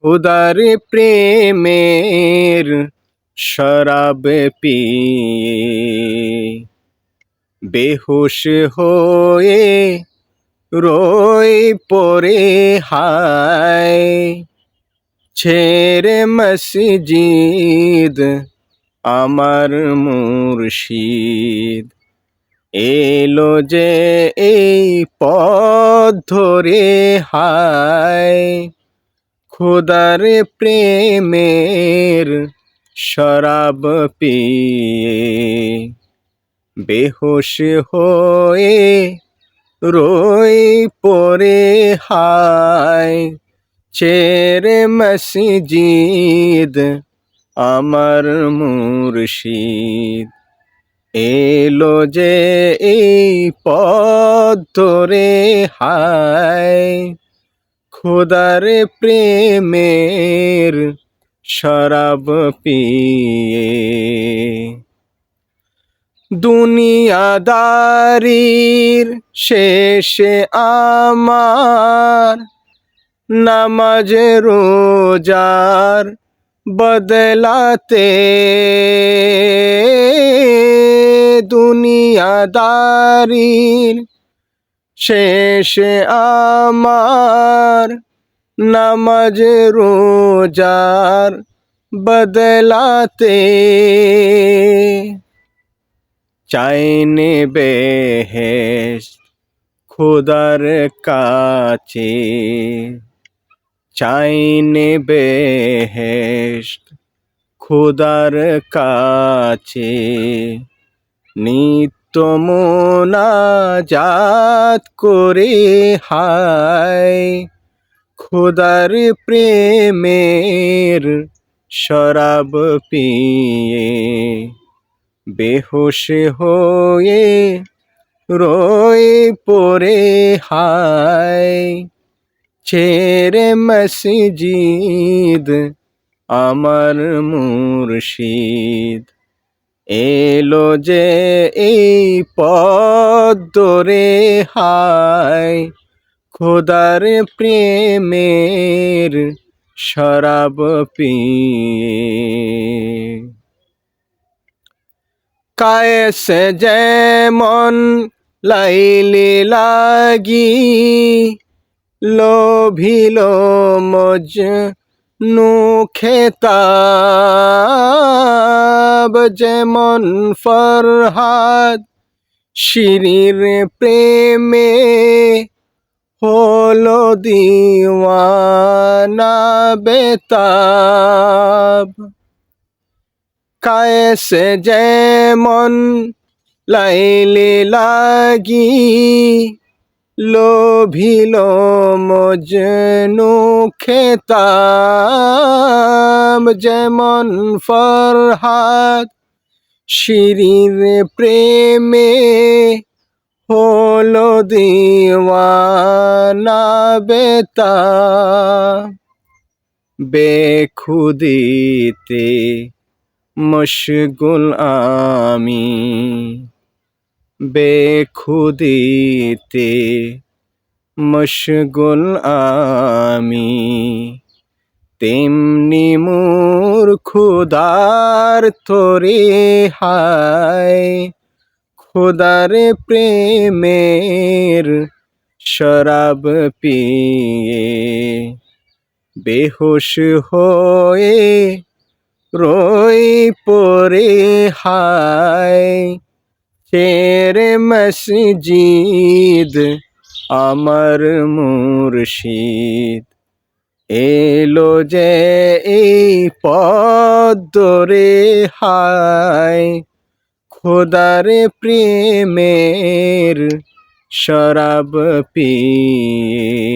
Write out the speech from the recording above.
উদার প্রেমের শরাব পিয়ে বেহুশ হয়ে রোই পড়ে হায় ছেড়ে মসজিদ আমার মুর্শিদ এলো যে এই পথ ধরে হায় খোদার প্রেমের শরাব পিয়ে বেহুশ হয়ে রোই পড়ে হায় ছেড়ে মসজিদ আমার মুর্শিদ এলো যে এই পথ ধরে হায় খোদার প্রেমের শরাব পিয়ে দুনিয়াদারির শেষে আমার নামাজ রোজার বদলাতে দুনিয়াদারির শেষে আমার নামাজ রোজার বদলাতে চাইনে বেহেশত খোদার কাছে চাইনে বেহেশত খোদার কাছে নিত্য মোনাজাত করে হায় খোদার প্রেমের শরাব পিয়ে বেহুশ হয়ে রোই পড়ে হায় ছেড়ে মসজিদ আমার মুর্শিদ এলো যে এই পথ ধরে হায় খোদার প্রেমের শরাব পিয়ে কায়েস যেমন লাইলে লাগি লোভিল মজনু খেতাব যেমন ফরহাদ শিরির প্রেমে হলো দিওয়ানা বেতাব কায়েস যেমন লাইলে লাগি লোভিল মজনু খেতাব যেমন ফরহাদ শিরির প্রেমে হলো দিওয়ানা বেতাব বেখুদিতে মশগুল আমি বেখুদিতে মশগুল আমি তেমনি মোর খোদার তোরে হায় খোদার প্রেমের শরাব পিয়ে বেহুশ হয়ে রোই পড়ে হায় ছেড়ে মসজিদ আমার মুর্শিদ এলো যে এই পথ ধরে হায় খোদার প্রেমের শরাব পিয়ে